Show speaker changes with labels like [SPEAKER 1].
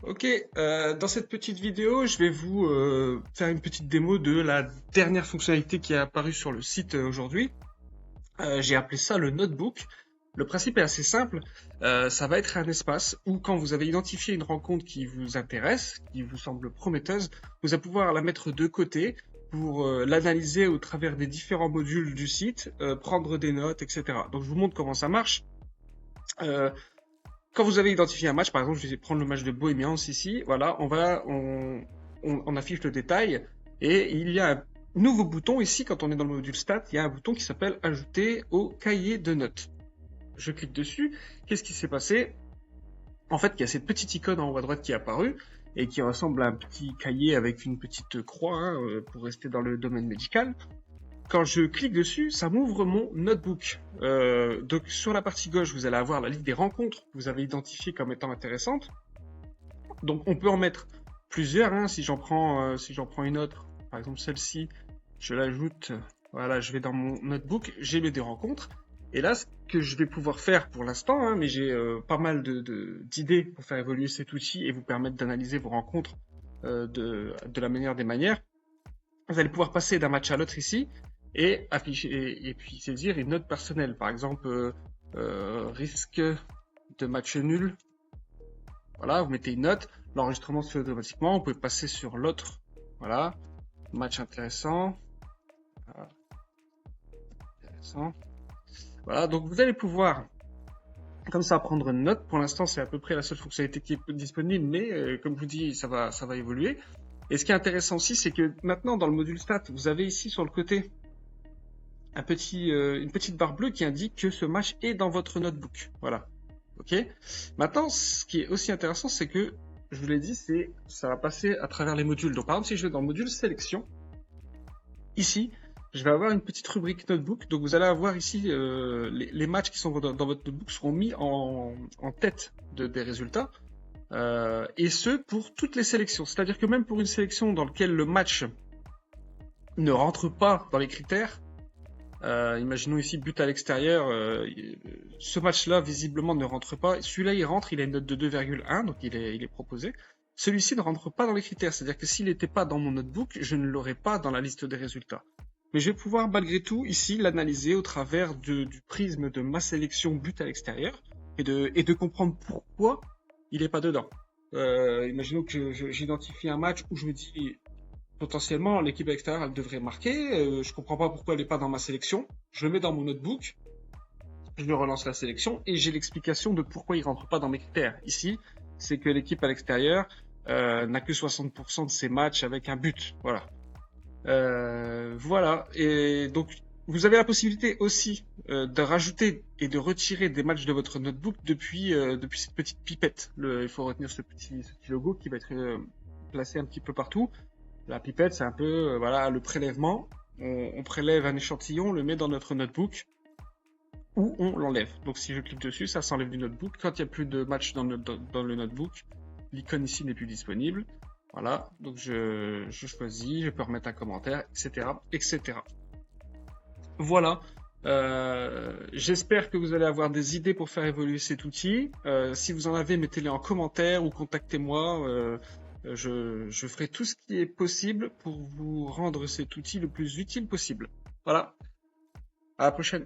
[SPEAKER 1] Ok, dans cette petite vidéo, je vais vous faire une petite démo de la dernière fonctionnalité qui est apparue sur le site aujourd'hui. J'ai appelé ça le notebook. Le principe est assez simple. Ça va être un espace où quand vous avez identifié une rencontre qui vous intéresse, qui vous semble prometteuse, vous allez pouvoir la mettre de côté pour l'analyser au travers des différents modules du site, prendre des notes, etc. Donc je vous montre comment ça marche. Euh, Quand vous avez identifié un match, par exemple, je vais prendre le match de Bohemians ici, voilà, on affiche le détail et il y a un nouveau bouton ici, quand on est dans le module stat, il y a un bouton qui s'appelle ajouter au cahier de notes. Je clique dessus, qu'est-ce qui s'est passé? En fait, il y a cette petite icône en haut à droite qui est apparue et qui ressemble à un petit cahier avec une petite croix, hein, pour rester dans le domaine médical. Quand je clique dessus, ça m'ouvre mon notebook. Donc sur la partie gauche, vous allez avoir la liste des rencontres que vous avez identifiées comme étant intéressantes. Donc on peut en mettre plusieurs, hein, si j'en prends une autre, par exemple celle-ci, je l'ajoute, voilà, je vais dans mon notebook, j'ai mes des rencontres. Et là, ce que je vais pouvoir faire pour l'instant, hein, mais j'ai pas mal d'idées pour faire évoluer cet outil et vous permettre d'analyser vos rencontres de la meilleure des manières. Vous allez pouvoir passer d'un match à l'autre ici et afficher et puis saisir une note personnelle. Par exemple, risque de match nul. Voilà, vous mettez une note, l'enregistrement se fait automatiquement. Vous pouvez passer sur l'autre. Voilà, match intéressant. Voilà, intéressant. Voilà, donc vous allez pouvoir comme ça prendre une note. Pour l'instant, c'est à peu près la seule fonctionnalité qui est disponible, mais comme je vous dis, ça va évoluer. Et ce qui est intéressant aussi, c'est que maintenant dans le module stat, vous avez ici sur le côté une petite barre bleue qui indique que ce match est dans votre notebook. Voilà. Ok. Maintenant, ce qui est aussi intéressant, c'est que, je vous l'ai dit, ça va passer à travers les modules. Donc, par exemple, si je vais dans le module sélection, ici, je vais avoir une petite rubrique notebook. Donc, vous allez avoir ici les matchs qui sont dans votre notebook seront mis en tête des résultats. Et ce, pour toutes les sélections. C'est-à-dire que même pour une sélection dans laquelle le match ne rentre pas dans les critères, imaginons ici but à l'extérieur, ce match-là visiblement ne rentre pas. Celui-là il rentre, il a une note de 2,1, donc il est proposé. Celui-ci ne rentre pas dans les critères, c'est-à-dire que s'il n'était pas dans mon notebook, je ne l'aurais pas dans la liste des résultats. Mais je vais pouvoir malgré tout ici l'analyser au travers du prisme de ma sélection but à l'extérieur et de comprendre pourquoi il n'est pas dedans. Imaginons que j'identifie un match où je me dis potentiellement, l'équipe extérieure, elle devrait marquer. Je comprends pas pourquoi elle n'est pas dans ma sélection. Je le mets dans mon notebook, je relance la sélection et j'ai l'explication de pourquoi il rentre pas dans mes critères. Ici, c'est que l'équipe à l'extérieur n'a que 60% de ses matchs avec un but. Voilà. Voilà. Et donc, vous avez la possibilité aussi de rajouter et de retirer des matchs de votre notebook depuis cette petite pipette. Il faut retenir ce petit logo qui va être placé un petit peu partout. La pipette, c'est un peu voilà, le prélèvement. On prélève un échantillon, on le met dans notre notebook ou on l'enlève. Donc si je clique dessus, ça s'enlève du notebook. Quand il n'y a plus de match dans le notebook, l'icône ici n'est plus disponible. Voilà, donc je choisis, je peux remettre un commentaire, etc. etc. Voilà. J'espère que vous allez avoir des idées pour faire évoluer cet outil. Si vous en avez, mettez-les en commentaire ou contactez-moi. Je ferai tout ce qui est possible pour vous rendre cet outil le plus utile possible. Voilà. À la prochaine.